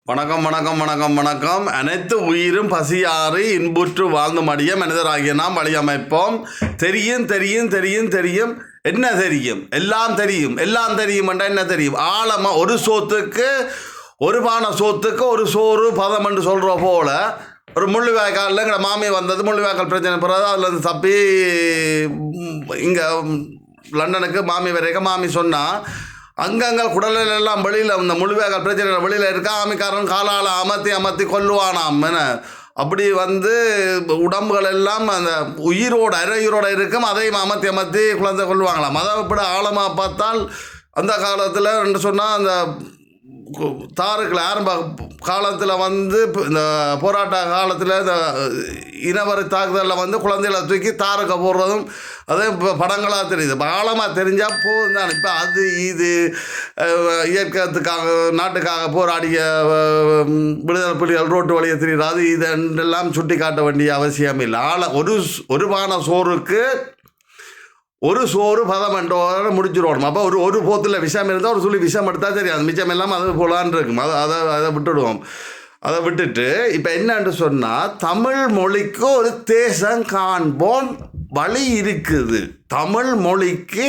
வணக்கம் வணக்கம் வணக்கம் வணக்கம். அனைத்து உயிரும் பசியாறு இன்புற்று வாழ்ந்து மடிய மனிதராகிய நாம் வழியமைப்போம். தெரியும் தெரியும் தெரியும் தெரியும் என்ன தெரியும்? எல்லாம் தெரியும். எல்லாம் தெரியும் என்றால் என்ன தெரியும்? ஆழமாக ஒரு சோத்துக்கு ஒரு பானை சோத்துக்கு ஒரு சோறு பதம் என்று சொல்கிற போல ஒரு முள்ளிவாய்க்காலில் எங்களை மாமி வந்தது. முள்ளிவாய்க்கால் பிரச்சனை போகிறது. அதில் இருந்து தப்பி இங்கே லண்டனுக்கு மாமி வரைக்கும் மாமி சொன்னால் அங்கங்கே குடலெல்லாம் வெளியில் இந்த முழுவேகால் பிரச்சனை வெளியில் இருக்கா. ஆமிக்காரன் காலால் அமர்த்தி கொல்லுவானாம் என அப்படி உடம்புகள் எல்லாம் அந்த உயிரோடு அரையுயிரோடு இருக்கும். அதையும் அமர்த்தி குழந்தை கொல்லுவாங்களாம். அதை இப்படி ஆழமாக பார்த்தால் அந்த காலத்தில் என்று சொன்னால் அந்த தாருக்கள் ஆரம்ப காலத்தில் இந்த போராட்ட காலத்தில் இந்த இனவரி தாக்குதலில் குழந்தைகளை தூக்கி தாருக்க போடுறதும் அதே இப்போ படங்களாக தெரியுது. இப்போ ஆழமாக தெரிஞ்சால் போதும் தான். இப்போ அது இது இயக்கத்துக்காக நாட்டுக்காக போராடிய விடுதலை புலிகள் ரோட்டு வழியை தெரியுது. அது இதெல்லாம் சுட்டி காட்ட வேண்டிய அவசியம் இல்லை. ஒரு பானை சோறுக்கு ஒரு சோறு பதம் என்றோட முடிச்சிடணும். அப்போ ஒரு போத்தில் விஷம் இருந்தால் ஒரு துளி விஷம் எடுத்தால் தெரியாது. மிச்சம் எல்லாம் அது போலான்னு இருக்கும். அதை விட்டுடுவோம். அதை விட்டுட்டு இப்போ என்னன்னு சொன்னால் தமிழ் மொழிக்கு ஒரு தேசம் காண்போம் வழி இருக்குது. தமிழ் மொழிக்கு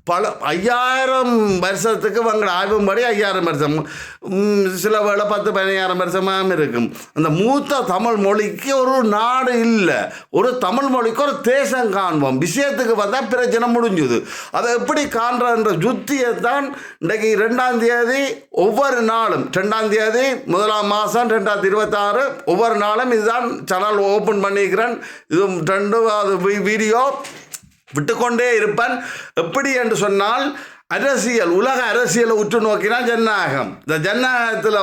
பல 5000 வருஷத்துக்கு வங்கட ஆய்வும்படி 5000 வருஷம், சில வேளை 10-15 வருஷமாக இருக்கும். அந்த மூத்த தமிழ் மொழிக்கு ஒரு நாடு இல்லை. ஒரு தமிழ் மொழிக்கு ஒரு தேசம் காண்போம். விஷயத்துக்கு வந்தால் பிரச்சனை முடிஞ்சுது. அதை எப்படி காண்றன்ற ஜுத்தியை தான் இன்றைக்கு 2ஆம் தேதி ஒவ்வொரு நாளும் 2ஆம் தேதி 1ஆம் மாதம் 2026 ஒவ்வொரு நாளும் இதுதான் சேனல் ஓப்பன் பண்ணிக்கிறேன். இது 2வது வீடியோ விட்டுக்கொண்டே இருப்பேன். எப்படி என்று சொன்னால் அரசியல், உலக அரசியலை உற்று நோக்கினால் ஜனநாயகம். இந்த ஜனநாயகத்தில்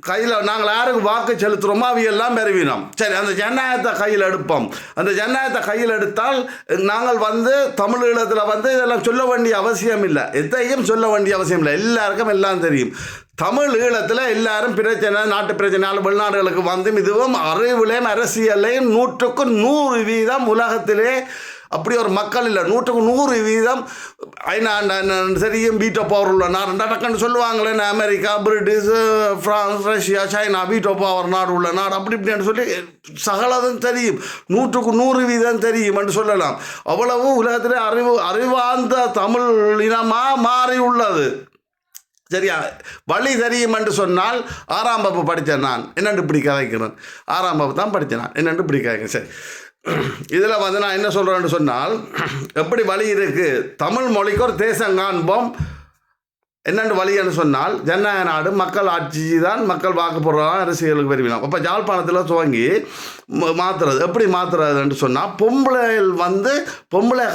கையில் நாங்கள் யாருக்கு வாக்கு செலுத்துகிறோமோ அவையெல்லாம் பெறுவினோம். சரி, அந்த ஜனநாயகத்தை கையில் எடுப்போம். அந்த ஜனநாயகத்தை கையில் எடுத்தால் நாங்கள் தமிழீழத்தில் இதெல்லாம் சொல்ல வேண்டிய அவசியம் இல்லை. எதையும் சொல்ல வேண்டிய அவசியம் இல்லை. எல்லாருக்கும் எல்லாம் தெரியும். தமிழ் ஈழத்தில் எல்லாரும் பிரச்சனை, நாட்டு பிரச்சனையால் வெளிநாடுகளுக்கு இதுவும் அறிவிலையும் அரசியலையும் 100க்கு 100% உலகத்திலே அப்படி ஒரு மக்கள் இல்லை. 100க்கு 100% சரியும் வீட்டோ பவர் உள்ள நாடு டக்குன்னு சொல்லுவாங்களே. America, British, France, Russia, China veto power நாடு உள்ள நாடு அப்படி இப்படின்னு சொல்லி சகலதும் தெரியும். 100க்கு 100% தெரியும் என்று சொல்லலாம். அவ்வளவு உலகத்திலே அறிவார்ந்த தமிழ் இனமாக மாறி உள்ளது. சரியா? வழி தெரியும் என்று சொன்னால் 6ஆம் வகுப்பு படித்தேன் நான். என்னென்று இப்படி கதைக்கிறேன்? 6ஆம் வகுப்பு தான் படித்தேன் நான். என்னென்று இப்படி கதைக்கிறேன். சரி, இதில் நான் என்ன சொல்கிறேன்னு சொன்னால், எப்படி வழி இருக்குது? தமிழ் மொழிக்கு ஒரு தேசம் காண்போம். என்னென்று வழின்னு சொன்னால் ஜனநாயக நாடு, மக்கள் ஆட்சி தான். மக்கள் வாக்கு போடுறதான் அரசியலுக்கு பெருவினோம். அப்போ யாழ்ப்பாணத்தில் துவங்கி மாற்றுறது எப்படி மாற்றுறதுன்னு சொன்னால், பொம்பளை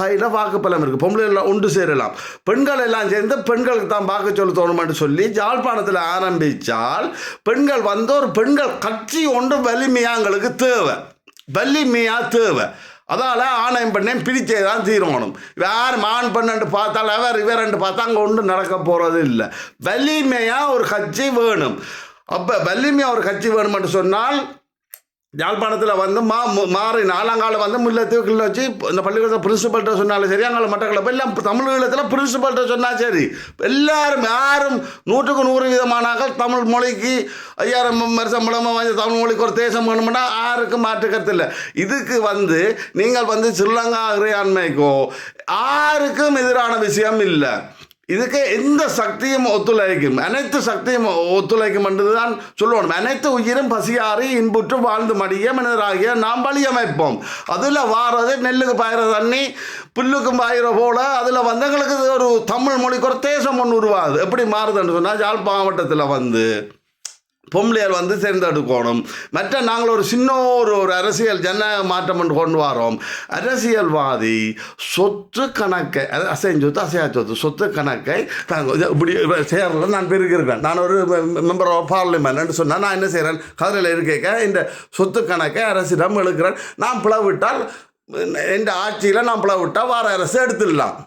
கையில் வாக்குப்பலம் இருக்குது. பொம்பளைலாம் ஒன்று சேரலாம். பெண்கள் எல்லாம் சேர்ந்து பெண்களுக்கு தான் வாக்கு செலுத்தணும்னு சொல்லி யாழ்ப்பாணத்தில் ஆரம்பித்தால் பெண்கள் ஒரு பெண்கள் கட்சி ஒன்று வலிமையாங்களுக்கு தேவை. தேவை. அதால் ஆணையம் பண்ணேன் பிரித்தே தான் தீரணும். யார் ஆண் பண்ணு பார்த்தால் இவர் பார்த்தா அங்கே ஒன்றும் நடக்க போகிறது இல்லை. வலிமையாக ஒரு கட்சி வேணும். அப்போ வலிமையாக ஒரு கட்சி வேணும்னு சொன்னால் யாழ்ப்பாணத்தில் மாறி 4ஆம் காலம் முல்லைத்தீவு கிள்ளச்சி இந்த பள்ளிக்கூடத்தில் பிரின்சிபல்கிட்ட சொன்னாலும் சரி, அங்கே மட்டக்களப்பு எல்லாம் தமிழ் ஈழத்தில் பிரின்சிபல்கிட்ட சொன்னால் சரி, எல்லாரும் யாரும் 100க்கு 100% தமிழ் மொழிக்கு 5000 வருஷம் மூலமாக தமிழ் மொழிக்கு ஒரு தேசம் வேணும்னா யாருக்கும் மாற்றுக்கிறது இல்லை. இதுக்கு நீங்கள் ஸ்ரீலங்கா இறையாண்மைக்கோ யாருக்கும் எதிரான விஷயம் இல்லை. இதுக்கு எந்த சக்தியும் ஒத்துழைக்கும், அனைத்து சக்தியும் ஒத்துழைக்கும் என்று தான் சொல்லணும். அனைத்து உயிரும் பசியாறி இன்புற்று வாழ்ந்து மடிய மனிதராகிய நாம் வழியமைப்போம். அதில் வாரது நெல்லுக்கு பாயிற தண்ணி புல்லுக்கும் பாயிற போல அதில் எங்களுக்கு ஒரு தமிழ் மொழிக்கு ஒரு தேசம் ஒன்று உருவாகுது. எப்படி மாறுதுன்னு சொன்னால், யாழ் மாவட்டத்தில் பொம்பளையால் தேர்ந்தெடுக்கணும். மற்ற நாங்கள் ஒரு சின்ன ஒரு அரசியல் ஜனநாயக மாற்றம் என்று கொண்டு வரோம். அரசியல்வாதி சொத்து கணக்கை, அசைஞ்ச சொத்து அசையா சொத்து கணக்கை இப்படி சேரல. நான் பெருக்கிறேன். நான் ஒரு மெம்பர் ஆஃப் பார்லிமெண்ட் சொன்னால் நான் என்ன செய்கிறேன்? கதிரையில் இருக்க இந்த சொத்து கணக்கை அரசிடம் எழுக்கிறேன். நான் பிளவிட்டால் என் ஆட்சியில் நான் பிளவிட்டால் வார அரசு எடுத்துடலாம்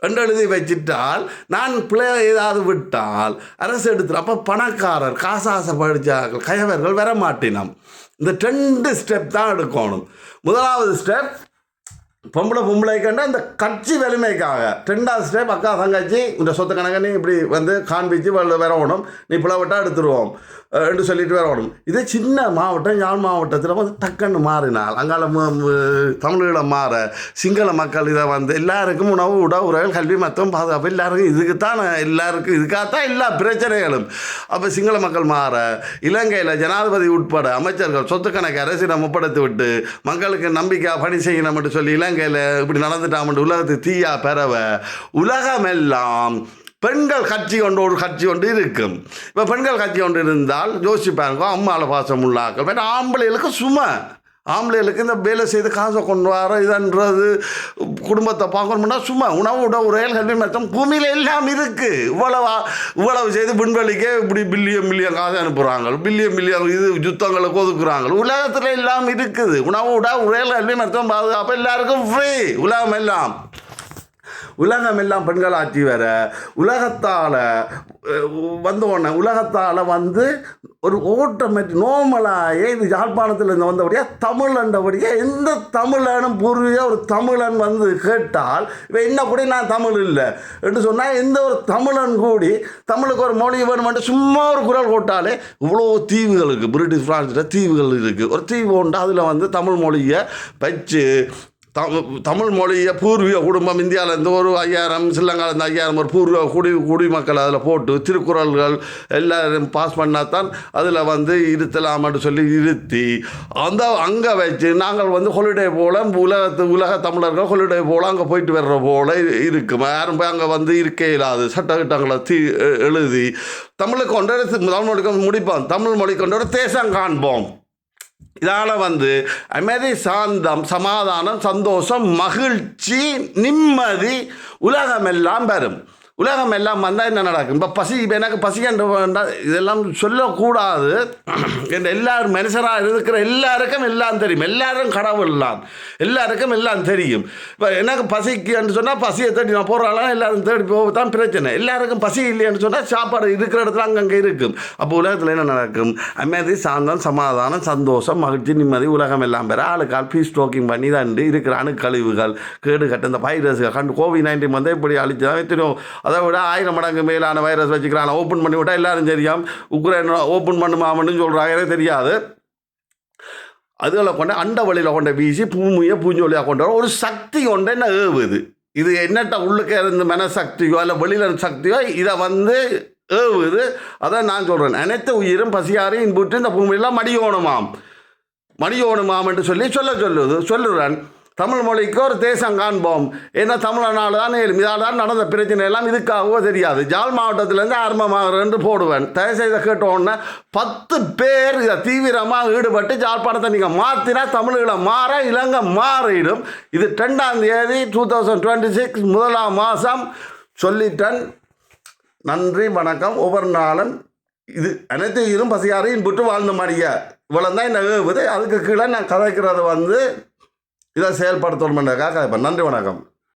என்று எழுதி வச்சிட்டால், நான் பிள்ளை ஏதாவது விட்டால் அரசு எடுத்துடும். அப்போ பணக்காரர், காசாசை படித்தார்கள், கயவர்கள் வர மாட்டினோம். இந்த 2 ஸ்டெப் தான் எடுக்கணும். முதலாவது ஸ்டெப் பொம்பளைக்கண்டா இந்த கட்சி வலிமைக்காக 2வது ஸ்டெப் அக்கா தங்கச்சி இந்த சொத்து கணக்கன்னு இப்படி வந்து காண்பிச்சு வரணும், நீ பிளவட்டாக எடுத்துருவோம் என்று சொல்லிட்டு வரணும். இதே சின்ன மாவட்டம் யாழ் மாவட்டத்தில் வந்து டக்குன்னு மாறினால் அங்கால தமிழீழம் மாற சிங்கள மக்கள் இதை வந்து எல்லாருக்கும் உணவு உறவுகள் கல்வி மொத்தம் பாதுகாப்பு எல்லாருக்கும் எல்லாருக்கும் இதுக்காகத்தான் எல்லா பிரச்சனைகளும். அப்போ சிங்கள மக்கள் மாற இலங்கையில் ஜனாதிபதி உட்பட அமைச்சர்கள் சொத்து கணக்கு அரசிடம் ஒப்படைத்து விட்டு மக்களுக்கு நம்பிக்கை பணி செய்யணும்னு சொல்லி இலங்கையில் இப்படி நடந்துட்டாமட்டு உலகத்துக்கு தீயா பெறவ உலகமெல்லாம் பெண்கள் கட்சி கொண்டு ஒரு கட்சி கொண்டு இருக்கும். இப்போ பெண்கள் கட்சி கொண்டு இருந்தால் யோசிப்பாங்க அம்மாவில் பாசம் உள்ளாக்கள். பட் ஆம்பளைகளுக்கு சும்மா ஆம்பளைகளுக்கு இந்த வேலை செய்து காசை கொண்டு வர இதன்றது குடும்பத்தை பார்க்கணும்னா சும்மா உணவு உரையல் கல்வி மொத்தம் பூமியில் எல்லாம் இருக்குது. இவ்வளவு செய்து விண்வெளிக்கே இப்படி பில்லியன் காசு அனுப்புகிறாங்க, பில்லியன் இது யுத்தங்களுக்கு ஒதுக்குறாங்க. உலகத்தில் எல்லாம் இருக்குது. உணவு உரையல் கல்வி மொத்தம் பாதுகாப்பு எல்லாருக்கும் ஃப்ரீ. உலகமெல்லாம் பெண்கள் ஆட்சி வர உலகத்தால் வந்து ஒரு ஆட்டோமேட்டிக் நார்மலாக இது யாழ்ப்பாணத்தில் இருந்து வந்தபடியாக தமிழ்ன்றபடியாக எந்த தமிழனும் பூர்வீக ஒரு தமிழன் வந்து கேட்டால் இப்போ என்ன கூட நான் தமிழ் இல்லை என்று சொன்னால் எந்த ஒரு தமிழன் கூடி தமிழுக்கு ஒரு மொழி வேணுமென்று சும்மா ஒரு குரல் போட்டாலே இவ்வளோ தீவுகள் இருக்குது. பிரிட்டிஷ் பிரான்ஸில் தீவுகள் இருக்குது. ஒரு தீவு உண்டு, அதில் வந்து தமிழ் மொழியை வச்சு தமிழ் மொழியை பூர்வீக குடும்பம் இந்தியாவிலேருந்து ஒரு 5000 ஸ்ரீலங்காவிலேருந்து 5000 ஒரு பூர்வீக குடிமக்கள் அதில் போட்டு திருக்குறள்கள் எல்லாரும் பாஸ் பண்ணாதான் அதில் வந்து இருத்தலாம்னு சொல்லி இருத்தி அங்கே வச்சு நாங்கள் வந்து ஹாலிடே போல் உலக தமிழர்கள் ஹாலிடே போல் அங்கே போயிட்டு வர்ற போல் இருக்கும். யாரும் போய் அங்கே வந்து இருக்க இல்லாது சட்டத்திட்டங்களை எழுதி தமிழுக்கு கொண்டு தமிழ் மொழிக்கு முடிப்போம், தமிழ் மொழி கொண்டு ஒரு தேசம் காண்போம். இதால் வந்து அமைதி, சாந்தம், சமாதானம், சந்தோஷம், மகிழ்ச்சி, நிம்மதி உலகமெல்லாம் வரும். உலகம் எல்லாம் வந்தால் என்ன நடக்கும்? இப்போ எனக்கு பசி என்று வேண்டாம் இதெல்லாம் சொல்லக்கூடாது. என்ற எல்லாரும் மனுஷராக இருக்கிற எல்லாருக்கும் எல்லாம் தெரியும். எல்லாரும் கடவுள் தான், எல்லாருக்கும் எல்லாம் தெரியும். இப்போ எனக்கு பசிக்கு என்று சொன்னால் பசியை தேடி நான் போகிறாலும் எல்லாரும் தேடி போக தான் பிரச்சனை. எல்லாருக்கும் பசி இல்லைன்னு சொன்னால் சாப்பாடு இருக்கிற இடத்துல அங்கங்கே இருக்கும். அப்போ உலகத்தில் என்ன நடக்கும்? அமைதி, சாந்தம், சமாதானம், சந்தோஷம், மகிழ்ச்சி, நிம்மதி உலகம் எல்லாம் பெற ஆளுக்கால் பீஸ் ஸ்டோக்கிங் பண்ணி தாண்டு இருக்கிற அணுக்கழிவுகள் கேடு கட்ட இந்த வைரஸ்கள் கண்டு COVID-19 வந்து இப்படி அழிச்சுதான் எத்தனையோ அதை விட 1000 மடங்கு மேலான வைரஸ் வச்சுக்கிறாங்க. ஓப்பன் பண்ணி விட்டால் எல்லாரும் தெரியும். உக்ரைன் ஓப்பன் பண்ணுமாமன்னு சொல்கிறாங்க, எனக்கு தெரியாது. அதுகளை கொண்டு அண்ட வழியில் கொண்ட வீசி பூஞ்சொலியாக கொண்டு வர ஒரு சக்தி கொண்டு என்ன ஏவுது. இது என்னட்ட உள்ளுக்கு இருந்து மனசக்தியோ இல்லை வெளியில் சக்தியோ இதை வந்து ஏவுது. அதான் நான் சொல்கிறேன், அனைத்து உயிரும் பசியாரையும் இன்புற்று இந்த பூமியெல்லாம் மடியோணுமாம் என்று சொல்லுறேன். தமிழ் மொழிக்கு ஒரு தேசம் காண்போம். ஏன்னா தமிழனால தான் இதால் தான் நடந்த பிரச்சனை எல்லாம் இதுக்காகவோ தெரியாது. ஜாழ் மாவட்டத்திலேருந்து ஆரம்பமாகிறேன் போடுவேன். தயவுசெய்த கேட்டோன்னே 10 பேர் இதை தீவிரமாக ஈடுபட்டு ஜாழ்ப்பாணத்தை நீங்கள் மாற்றினா தமிழீழ மாற இலங்கை மாறிடும். இது 2ஆம் தேதி 2026 1ஆம் மாதம் சொல்லிட்டேன். நன்றி, வணக்கம். ஒவ்வொரு நாளும் இது அனைத்து இரும் பசியாரையும் புட்டு வாழ்ந்த மாதிரியா இவ்வளோ தான் என்ன ஏவுது. அதுக்கு கீழே நான் கதைக்கிறது வந்து இதை செயல்படுத்தணுமென்றக்காக கதைப்பேன். நன்றி, வணக்கம்.